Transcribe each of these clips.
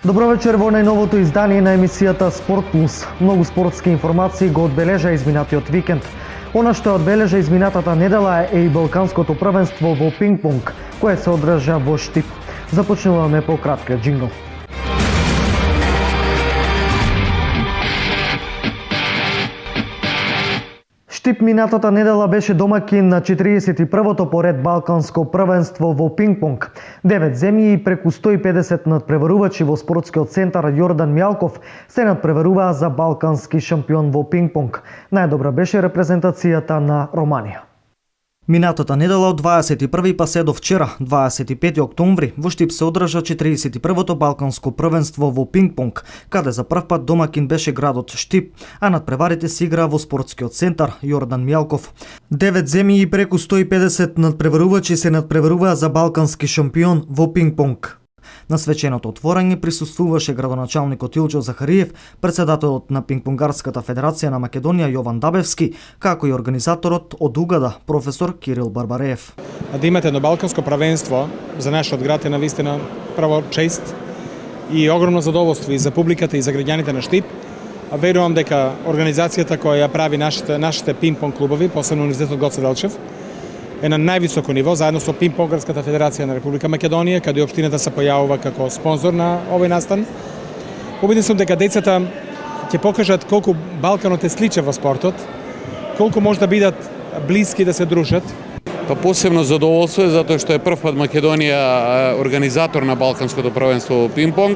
Добро вечер во најновото издание на емисијата Спорт Плюс. Многу спортски информации го одбележа изминатиот викенд. Она што одбележа изминатата недела е и Балканското првенство во пинг-понг, кое се одржа во Штип. Започнуваме по краткиот џингл. Штип минатата недела беше домакин на 41-то поред Балканско првенство во пинг-понг. 9 земји и преку 150 надпреварувачи во спортскиот центар Јордан Мјалков се надпреваруваа за балкански шампион во пинг-понг. Најдобра беше репрезентацијата на Романија. Минатата недела од 21 па се до вчера, 25 октомври, во Штип се одржа 41-то Балканско првенство во пинг-понг, каде за прв пат домакин беше градот Штип, а надпреварите се играа во спортскиот центар Јордан Мјалков. 9 земји и преку 150 надпреварувачи се надпреваруваа за балкански шампион во пинг-понг. На свеченото отворање присуствуваше градоначалникот Илчо Захариев, председателот на Пинг-понгарската федерација на Македонија Јован Дабевски, како и организаторот од Угада, професор Кирил Барбареев. Да имате едно балканско правенство за нашиот град е навистина прво чест и огромно задоволство и за публиката и за граѓаните на Штип. Верувам дека организацијата која ја прави нашите пинг-понг клубови, посебно Универзитетот Гоце Делчев, е на највисоко ниво, заедно со Пинг-понгарската федерација на Република Македонија, каде општината се појавува како спонзор на овој настан. Убеден сум дека децата ќе покажат колку Балканот е сличен во спортот, колку може да бидат блиски да се дружат. Па посебно задоволство е затоа што е прв пат Македонија организатор на Балканското првенство во пинг-понг.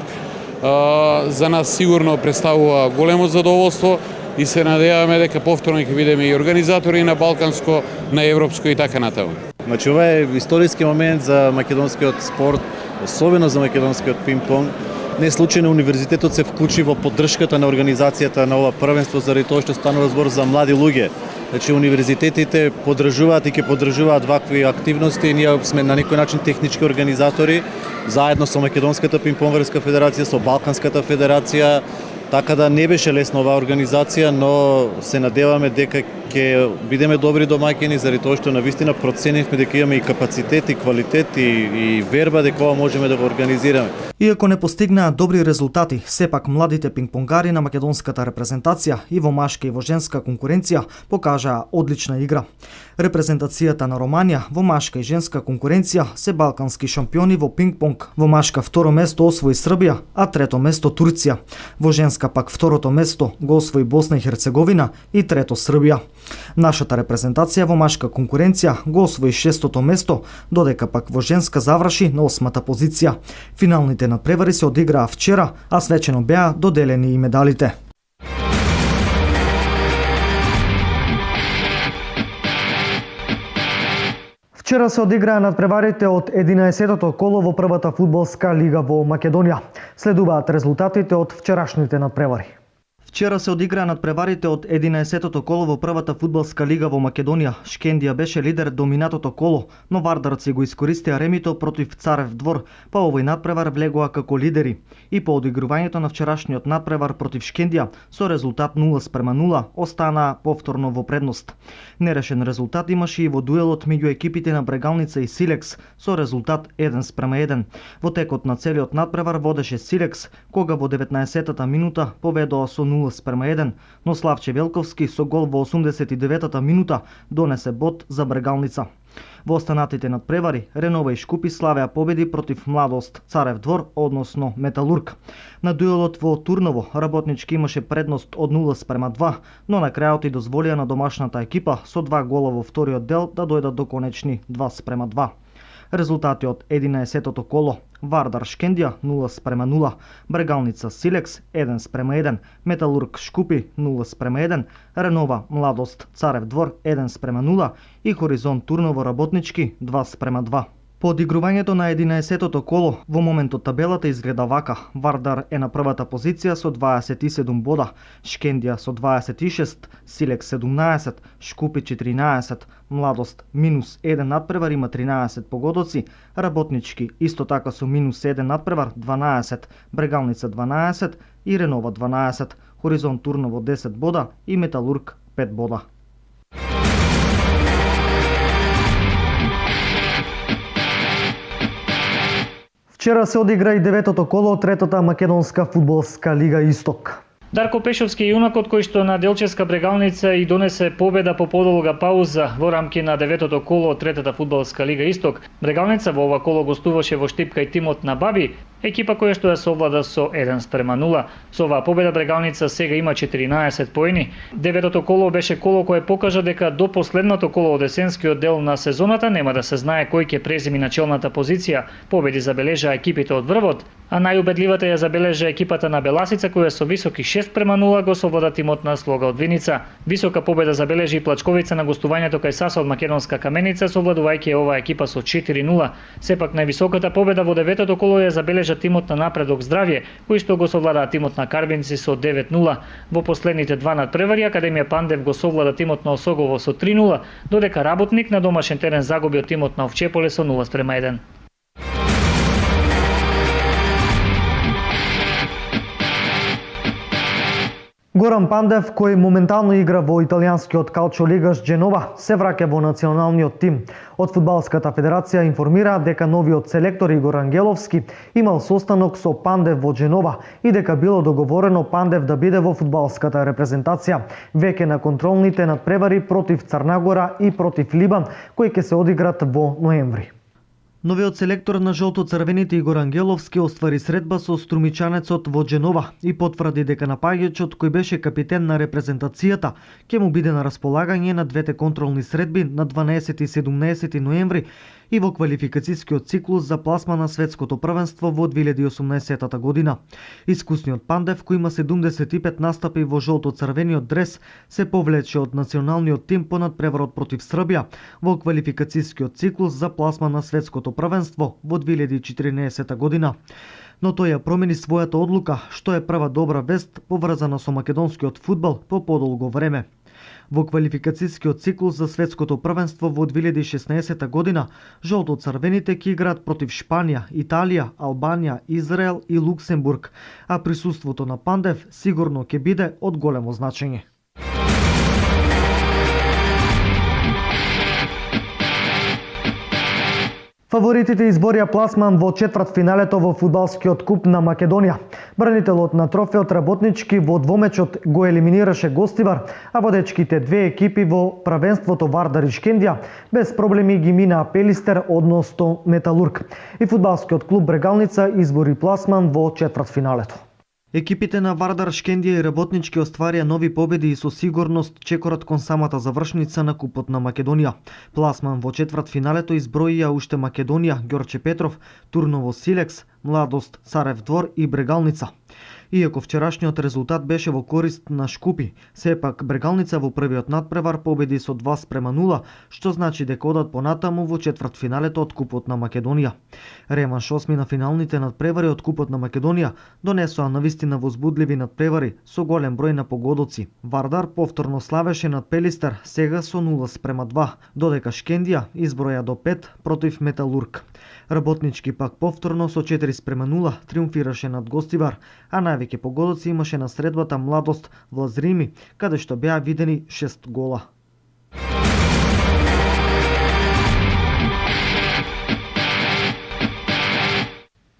За нас сигурно представува големо задоволство и се надеваме дека повторно ќе видиме и организатори на балканско, на европско и така натаму. Значи ова е историски момент за македонскиот спорт, особено за македонскиот пинг-понг. Не случајно универзитетот се вклучи во поддршката на организацијата на ова првенство заради тоа што станува збор за млади луѓе. Значи универзитетите поддржуваат и ќе поддржуваат вакви активности. Ние сме на некој начин технички организатори заедно со Македонската пинг-понгарска федерација, со Балканската федерација. Така да не беше лесна оваа организација, но се надеваме дека ќе бидеме добри домаќини заради тоа што навистина проценивме дека имаме и капацитет и квалитет и верба дека ова можеме да го организираме. Иако не постигнаа добри резултати, сепак младите пинг-понгари на македонската репрезентација и во машка и во женска конкуренција покажаа одлична игра. Репрезентацијата на Романија во машка и женска конкуренција се балкански шампиони во пинг-понг. Во машка второ место освои Србија, а трето место Турција. Во женска пак второто место го освои Босна и Херцеговина и трето Србија. Нашата репрезентација во машка конкуренција го освои шестото место, додека пак во женска заврши на осмата позиција. Финалните надпревари се одиграа вчера, а свечено беа доделени и медалите. Вчера се одиграа надпреварите од 11-тото коло во првата фудбалска лига во Македонија. Следуваат резултатите од вчерашните надпревари. Вчера се одиграа надпреварите од 11-тото коло во првата фудбалска лига во Македонија. Шкендија беше лидер до минатото коло, но вардарци го искористија ремито против Царев двор, па овој надпревар влегоа како лидери. И по одигрувањето на вчерашниот надпревар против Шкендија со резултат 0:0 останаа повторно во предност. Нерешен резултат имаше и во дуелот меѓу екипите на Брегалница и Силекс со резултат 1:1. Во текот на целиот надпревар водеше Силекс, кога во 19-та минута поведоа со 0:1, но Славче Велковски со гол во 89-та минута донесе бод за Брегалница. Во останатите надпревари, Ренова и Шкупи славеа победи против Младост, Царев двор, односно Металург. На дуелот во Турново, Работнички имаше предност од 0:2, но на крајот и дозволија на домашната екипа со 2 гола во вториот дел да дојдат до конечни 2:2. Резултати од 11-тото коло: Вардар Шкендија 0:0, Брегалница Силекс 1:1, Металург Шкупи 0:1, Ренова Младост Царев двор 1:0 и Хоризонт Турново Работнички 2:2. По одигрувањето на 11-тото коло, во моментот табелата изгледа вака. Вардар е на првата позиција со 27 бода, Шкендија со 26, Силекс 17, Шкупи 14, Младост минус 1 надпревар има 13 погодоци, Работнички исто така со минус 1 надпревар 12, Брегалница 12 и Ренова 12, Хоризонт Турново 10 бода и Металург 5 бода. Вчера се одигра и деветото коло од третата македонска фудбалска лига Исток. Дарко Пешовски е юнакот кој што на Делчевска Брегалница и донесе победа по подолга пауза во рамки на деветото коло од третата фудбалска лига Исток. Брегалница во ова коло гостуваше во Штипка и тимот на Баби, екипа која што ја совлада со 1:0. Со оваа победа Брегалница сега има 14 поени. Деветото коло беше коло кое покажа дека до последното коло од есенскиот дел на сезоната нема да се знае кој ќе преземи начелната позиција. Победи забележаа екипите од врвот, а најубедливата ја забележа екипата на Беласица која со високи 6:0 го совлада тимот на Слога од Виница. Висока победа забележи и Плачковица на гостувањето кај Саса од Македонска Каменица, совладувајќи оваа екипа со 4:0. Сепак највисоката победа во деветото коло ја забележа тимот на Напредок Здравје, кои што го совладаа тимот на Карбинци со 9:0. Во последните два надпревари Академија Пандев го совлада тимот на Осогово со 3:0, додека Работник на домашен терен загуби од тимот на Овчеполе со 0:1. Горан Пандев, кој моментално игра во италијанскиот калчо лигаш Дженова, се враќа во националниот тим. Од Фудбалската федерација информира дека новиот селектор Игор Ангеловски имал состанок со Пандев во Дженова и дека било договорено Пандев да биде во фудбалската репрезентација веќе на контролните надпревари против Црнагора и против Либан, кои ќе се одиграт во ноември. Новиот селектор на жолто-црвените Игор Ангеловски оствари средба со струмичанецот во Дженова и потврди дека напаѓачот кој беше капитен на репрезентацијата ќе му биде на располагање на двете контролни средби на 12 и 17 ноември и во квалификацијскиот циклус за пласма на светското првенство во 2018 година. Искусниот Пандев, кој има 75 настапи во жолто-црвениот дрес, се повлече од националниот тим по надпреварот против Србија во квалификацијскиот циклус за пласма на светското првенство во 2014 година. Но тој ја промени својата одлука, што е прва добра вест поврзана со македонскиот фудбал по подолго време. Во квалификацијскиот циклус за светското првенство во 2016 година, жолто-црвените ќе играат против Шпанија, Италија, Албанија, Израел и Луксембург, а присуството на Пандев сигурно ќе биде од големо значење. Фаворитите изборија пласман во четвртфиналето во фудбалскиот куп на Македонија. Бранителот на трофеот Работнички во двомечот го елиминираше Гостивар, а водечките две екипи во правенството Вардар и Шкендија без проблеми ги минаа Пелистер, односно Металург. И фудбалскиот клуб Брегалница избори пласман во четвртфиналето. Екипите на Вардар, Шкендија и Работнички остварија нови победи и со сигурност чекорат кон самата завршница на Купот на Македонија. Пласман во четвртфиналето изброија уште Македонија, Ѓорче Петров, Турново Силекс, Младост, Царев двор и Брегалница. Иако вчерашниот резултат беше во корист на Шкупи, сепак Брегалница во првиот надпревар победи со 2:0, што значи дека одат понатаму во четвртфиналето од Купот на Македонија. Реманш осми на финалните надпревари од Купот на Македонија донесоа навистина возбудливи надпревари со голем број на погодоци. Вардар повторно славеше над Пелистер, сега со 0:2, додека Шкендија изброја до 5 против Металург. Работнички пак повторно со 4:0 триумфираше над Гостивар, а највеќе погодоци имаше на средбата Младост во Зрими, каде што беа видени 6 гола.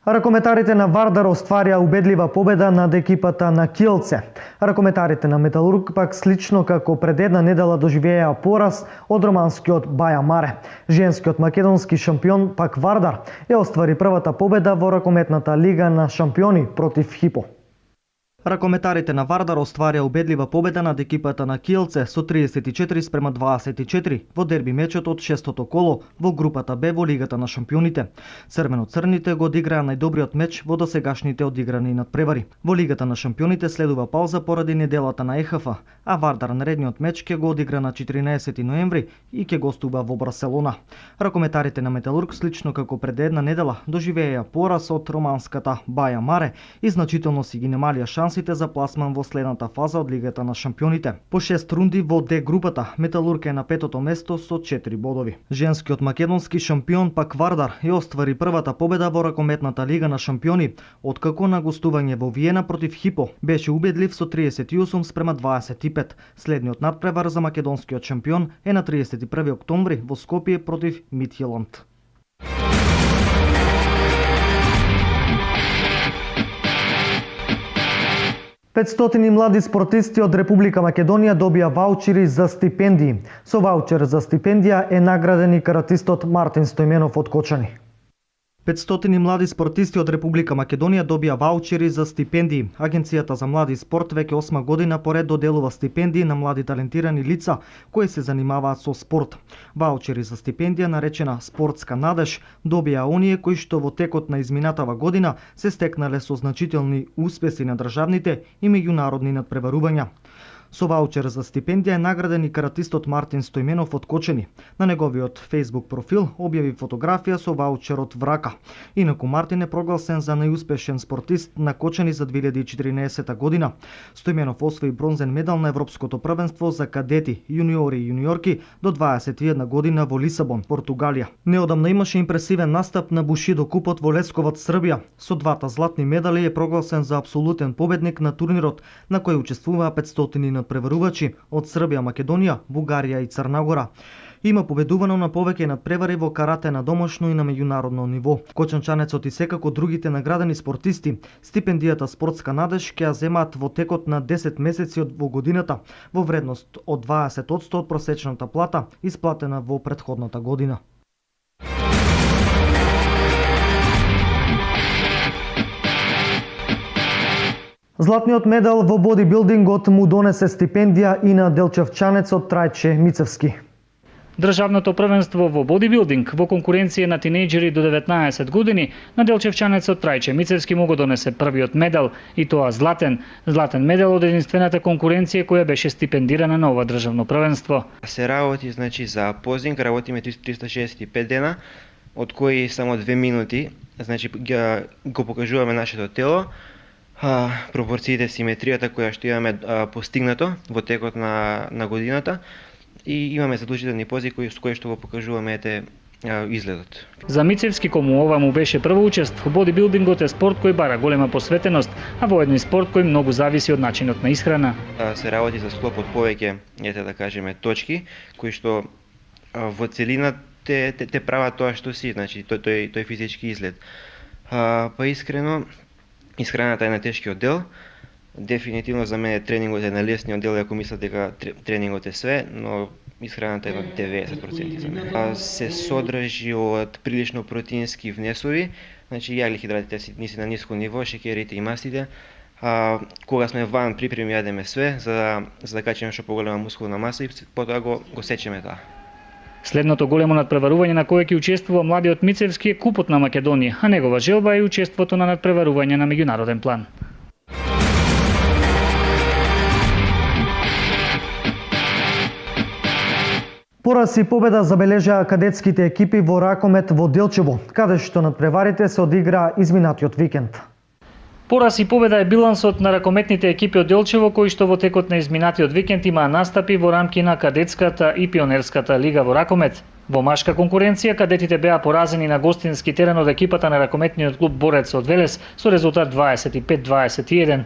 Ракометарите на Вардар остварија убедлива победа над екипата на Килце. Ракометарите на Металург пак слично како пред една недела доживеа пораз од романскиот Баја Маре. Женскиот македонски шампион пак Вардар ја оствари првата победа во ракометната лига на шампиони против Хипо. Ракометарите на Вардар остварија убедлива победа над екипата на Килце со 34:24 во дерби мечот од шестото коло во групата Б во Лигата на шампионите. Црвено-црните го одиграа најдобриот меч во досегашните одиграни надпревари. Во Лигата на шампионите следува пауза поради неделата на ЕХФ, а Вардар наредниот меч ќе го одигра на 14 ноември и ќе гостува во Барселона. Ракометарите на Металург слично како пред една недела доживеа пораз од романската Баја Маре и значително си ги немалија шансите за пласман во следната фаза од Лигата на шампионите. По 6 рунди во Д групата, Металург е на петото место со 4 бодови. Женскиот македонски шампион пак Вардар ја оствари првата победа во ракометната Лига на шампиони, откако на гостување во Виена против Хипо беше убедлив со 38:25. Следниот надпревар за македонскиот шампион е на 31 октомври во Скопје против Мидтјеланд. 500 млади спортисти од Република Македонија добија ваучери за стипендии. Со ваучер за стипендија е награден и каратистот Мартин Стојменов од Кочани. 500 млади спортисти од Република Македонија добија ваучери за стипендии. Агенцијата за млади спорт веќе 8 година поред доделува стипендии на млади талентирани лица кои се занимаваат со спорт. Ваучери за стипендија наречена спортска надеж добија оние кои што во текот на изминатава година се стекнале со значителни успеси на државните и меѓународни надпреварувања. Со ваучер за стипендија е награден и каратистот Мартин Стојменов од Кочани. На неговиот Facebook профил објави фотографија со ваучерот в рака. Инаку Мартин е прогласен за најуспешен спортист на Кочани за 2014 година. Стојменов освои бронзен медал на Европското првенство за кадети, јуниори и јуниорки до 21 година во Лисабон, Португалија. Неодамна имаше импресивен настап на Бушидо купот во Лесковац, Србија. Со двата златни медали е прогласен за апсолутен победник на турнирот, на кој учествуваа 500 надпреварувачи од Србија, Македонија, Бугарија и Црна Гора. Има победувано на повеќе надпревари во карате на домашно и на меѓународно ниво. Кочанчанецот и секако другите наградени спортисти стипендијата спортска надеж ќе ја земаат во текот на 10 месеци во годината во вредност од 20% од просечната плата исплатена во претходната година. Златниот медал во бодибилдингот му донесе стипендија и на делчевчанецот Трајче Мицевски. Државното првенство во бодибилдинг во конкуренција на тинејџери до 19 години на делчевчанецот Трајче Мицевски му го донесе првиот медал, и тоа златен медал од единствената конкуренција која беше стипендирана на ова државно првенство. Се работи за позинг, работиме 365 дена, од кои само 2 минути, го покажуваме нашето тело, пропорциите, симетријата која што имаме постигнато во текот на годината, и имаме задолжителни пози кои што го покажуваме изгледот. За Мицевски, кому ова му беше прво учество, бодибилдингот е спорт кој бара голема посветеност, а воедно и спорт кој многу зависи од начинот на исхрана. Се работи за склоп од повеќе, да кажеме, точки кои што во целина те прават тоа што си, тој физички изглед. Па искрено, исхраната е на тешкиот дел. Дефинитивно за мене тренингот е на лесниот дел, ако мислат дека тренингот е све, но исхраната е на 90% за мене. Се содржи од прилично протеински внесови, јагли хидратите си на ниско ниво, шеќерите и мастите. Кога сме ван припреми јадеме све, за да качиме што поголема мускулна маса и потоа го сечеме тоа. Следното големо надпреварување на кое ќе учествува младиот Мицевски е Купот на Македонија, а негова желба е учеството на надпреварување на меѓународен план. Пораз и победа забележаа кадетските екипи во ракомет во Делчево, каде што надпреварите се одиграа изминатиот викенд. Пораз и победа е билансот на ракометните екипи од Делчево, кои што во текот на изминатиот викенд имаа настапи во рамки на кадетската и пионерската лига во ракомет. Во машка конкуренција кадетите беа поразени на гостински терен од екипата на ракометниот клуб Борец од Велес со резултат 25-21.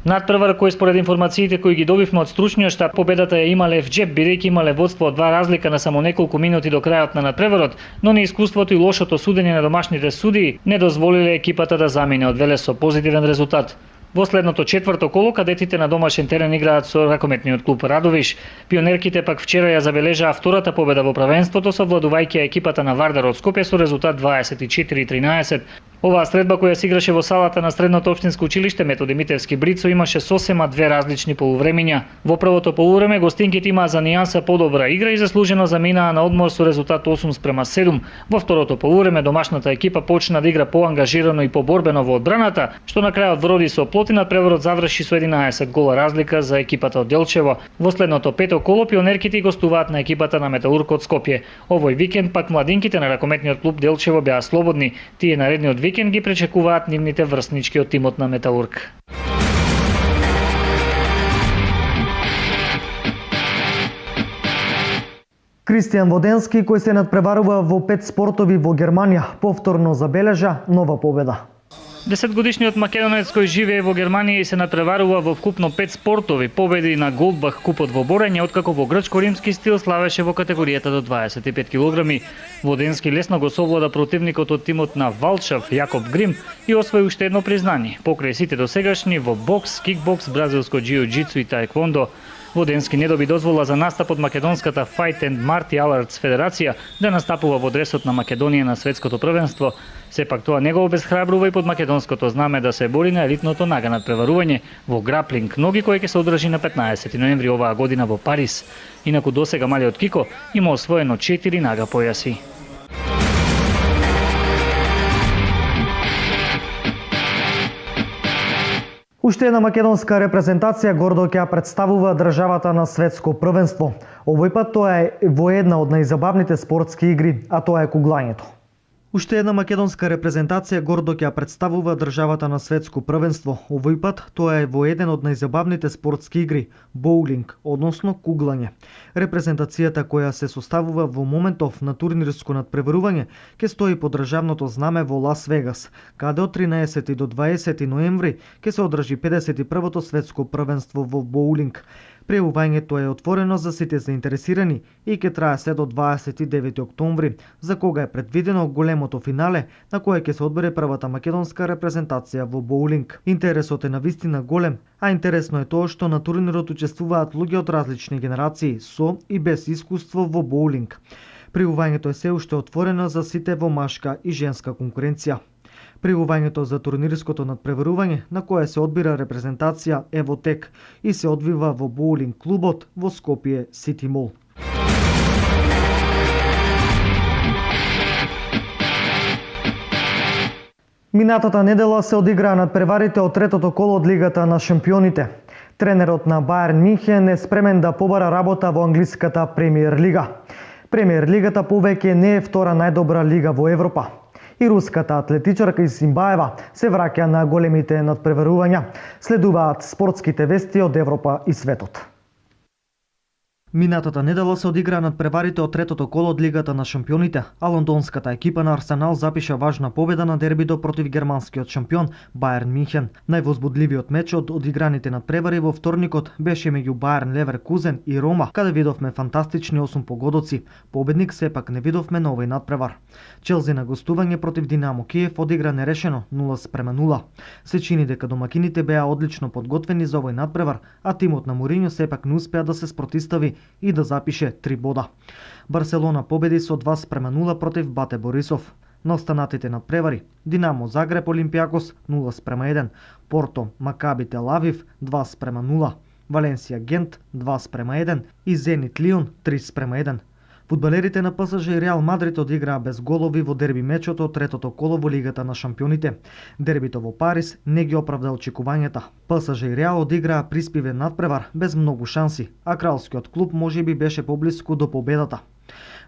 Надпревар кој според информациите кои ги добивме од стручниот штаб, победата ја имале в джеб, бидејќи имале водство од 2 разлика на само неколку минути до крајот на надпреварот, но неискуството и лошото судење на домашните судии не дозволиле екипата да замине од Велес со позитивен резултат. Во следното четврто коло кадетите на домашен терен играат со ракометниот клуб Радовиш. Пионерките пак вчера ја забележаа втората победа во правенството, совладувајќи екипата на Вардар од Скопје со резултат 24-13. Оваа средба која се играше во салата на Средното општинско училиште Методи Митевски Брицо имаше сосема 2 различни полувремиња. Во првото полувреме гостинките имаа за нијанса подобра игра и заслужено заминаа на одмор со резултат 8-7. Во второто полувреме домашната екипа почна да игра поангажирано и поборбено во одбраната, што на крајот вроди со плод и надпреварот заврши со 11 гола разлика за екипата од Делчево. Во следното пето коло пионерките гостуваат на екипата на Металург од Скопје. Овој викенд пак младинките на ракометниот клуб Делчево беа слободни. Тие наредниот викенд ги пречекуваат нивните врснички од тимот на Металург. Кристијан Воденски, кој се надпреварува во 5 спортови во Германија, повторно забележа нова победа. 10-годишниот македонец кој живее во Германија и се натпреварува во вкупно 5 спортови, победи на Голдбах купот во борење, откако во грчко-римски стил славеше во категоријата до 25 кг. Воденски лесно го совлада противникот од тимот на Валшав, Јакоб Грим, и освои уште едно признание, покрај сите досегашни во бокс, кикбокс, бразилско џиу-џицу и таеквондо. Воденски не доби дозвола за настап од македонската Fight and Martial Arts Федерација да настапува во дресот на Македонија на светското првенство. Сепак тоа не го обезхрабрува и под македонското знаме да се бори на елитното нага надпреварување во граплинг ноги кој ќе се одржи на 15 ноември оваа година во Париз. Инаку досега малиот Кико има освоено 4 нага појаси. Уште една македонска репрезентација гордо ќе ја представува државата на светско првенство. Овој пат тоа е во една од најзабавните спортски игри, а тоа е куглањето. Уште една македонска репрезентација гордо ќе ја представува државата на светско првенство. Овој пат тоа е во еден од најзабавните спортски игри, боулинг, односно куглање. Репрезентацијата која се составува во моментов на турнирско надпреварување ќе стои под државното знаме во Лас Вегас, каде од 13 до 20 ноември ќе се одржи 51-то светско првенство во боулинг. Пријавувањето е отворено за сите заинтересирани и ќе трае се до 29 октомври, за кога е предвидено големото финале на кое ќе се одбере првата македонска репрезентација во боулинг. Интересот е навистина голем, а интересно е тоа што на турнирот учествуваат луѓе од различни генерации, со и без искуство во боулинг. Пријавувањето е се уште отворено за сите во машка и женска конкуренција. Пријавувањето за турнирското надпреварување на кое се одбира репрезентација е во тек и се одвива во боулинг клубот во Скопје Сити Мол. Минатата недела се одиграа надпреварите од третото коло од Лигата на шампионите. Тренерот на Бајерн Минхен е спремен да побара работа во англиската Премиер Лига. Премиер Лигата повеќе не е втора најдобра лига во Европа. И руската атлетичарка Исимбаева се враќа на големите надпреварувања. Следуваат спортските вести од Европа и светот. Минатата недела се одиграа надпреварите од третото коло од Лигата на шампионите, а лондонската екипа на Арсенал запиша важна победа на дербито против германскиот шампион Бајерн Минхен. Највозбудливиот меч од одиграните надпревари во вторникот беше меѓу Бајерн Леверкузен и Рома, каде видовме фантастични 8 погодоци. Победник сепак не видовме на овој надпревар. Челси на гостување против Динамо Киев одигра нерешено 0:0. Се чини дека домакините беа одлично подготвени за овој надпревар, а тимот на Моринјо сепак не успеа да се спротистави и да запише 3 бода. Барселона победи со 2:0 против Бате Борисов. На останатите надпревари Динамо Загреб Олимпијакос 0:1, Порто Макаби Тел Авив 2:0, Валенсија Гент 2:1 и Зенит Лион 3:1. Фудбалерите на ПСЖ и Реал Мадрид одиграа без голови во дерби мечот од третото коло во Лигата на шампионите. Дербито во Париз не ги оправда очекувањата. ПСЖ и Реал одиграа приспивен надпревар без многу шанси, а кралскиот клуб можеби беше поблиску до победата.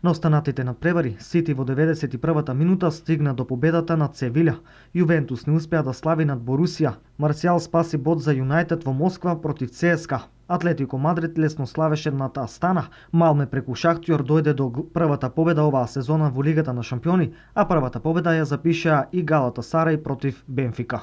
На останатите надпревари, Сити во 91-та минута стигна до победата над Севиља. Јувентус не успеа да слави над Борусија. Марсијал спаси бод за Юнајтед во Москва против ЦСКА. Атлетико Мадрид лесно славеше над Астана. Малме преку Шахтјор дојде до првата победа оваа сезона во Лигата на шампиони, а првата победа ја запишаа и Галатасарај против Бенфика.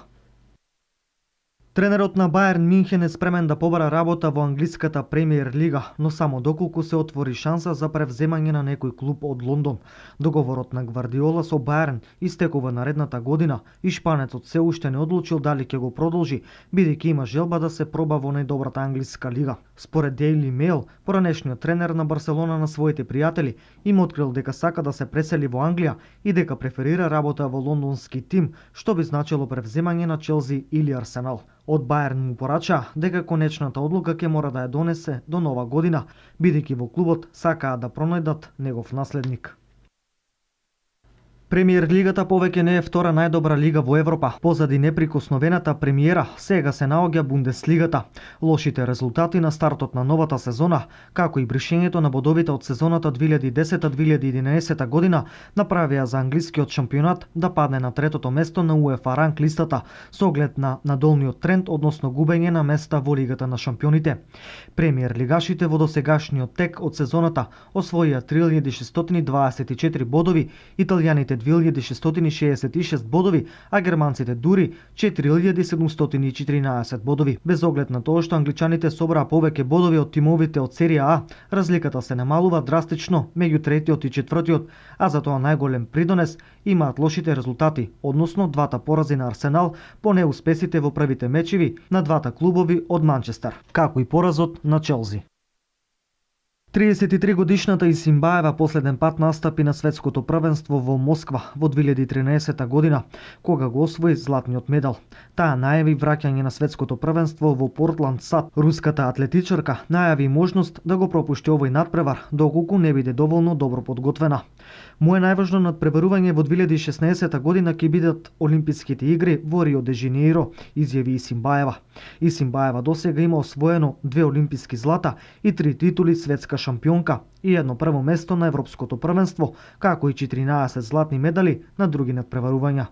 Тренерот на Бајерн Минхен е спремен да побара работа во англиската Премиер Лига, но само доколку се отвори шанса за превземање на некој клуб од Лондон. Договорот на Гвардиола со Бајерн истекува наредната година и шпанецот се уште не одлучил дали ќе го продолжи, бидејќи има желба да се проба во најдобрата англиска лига. Според Daily Mail, поранешниот тренер на Барселона на своите пријатели им открил дека сака да се пресели во Англија и дека преферира работа во лондонски тим, што би значило превземање на Челси или Арсенал. Од Бајерн му порача дека конечната одлука ќе мора да ја донесе до нова година, бидејќи во клубот сакаат да пронајдат негов наследник. Премиер Лигата повеќе не е втора најдобра лига во Европа. Позади неприкосновената премиера, сега се наоѓа Бундеслигата. Лошите резултати на стартот на новата сезона, како и бришењето на бодовите од сезоната 2010-2011 година, направија за англискиот шампионат да падне на третото место на УЕФА ранг листата, со оглед на надолниот тренд, односно губење на места во Лигата на шампионите. Премиер лигашите во досегашниот тек од сезоната освоија 3624 бодови, италијаните 2666 бодови, а германците дури 4714 бодови. Без оглед на тоа што англичаните собраа повеќе бодови од тимовите од серија А, разликата се намалува драстично меѓу третиот и четвртиот, а за тоа најголем придонес имаат лошите резултати, односно двата порази на Арсенал по неуспесите во првите мечеви на двата клубови од Манчестер, како и поразот на Челси. 33 годишната Исимбаева последен пат настапи на светското првенство во Москва во 2013 година, кога го освои златниот медал. Таа најави враќање на светското првенство во Портланд САД. Руската атлетичарка најави можност да го пропушти овој надпревар, доколку не биде доволно добро подготвена. Моје најважно надпреварување во 2016 година ќе бидат Олимписките игри во Рио де Жанеиро, изјави Исимбаева. Исимбаева досега има освоено 2 олимписки злата и 3 титули светска шампионка и едно прво место на Европското првенство, како и 14 златни медали на други надпреварувања.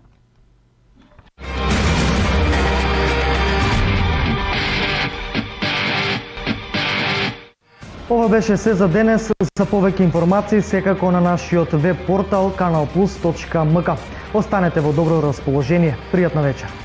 Ова беше се за денес. За повеќе информации секако на нашиот веб портал kanalplus.mk. Останете во добро расположение. Пријатна вечер.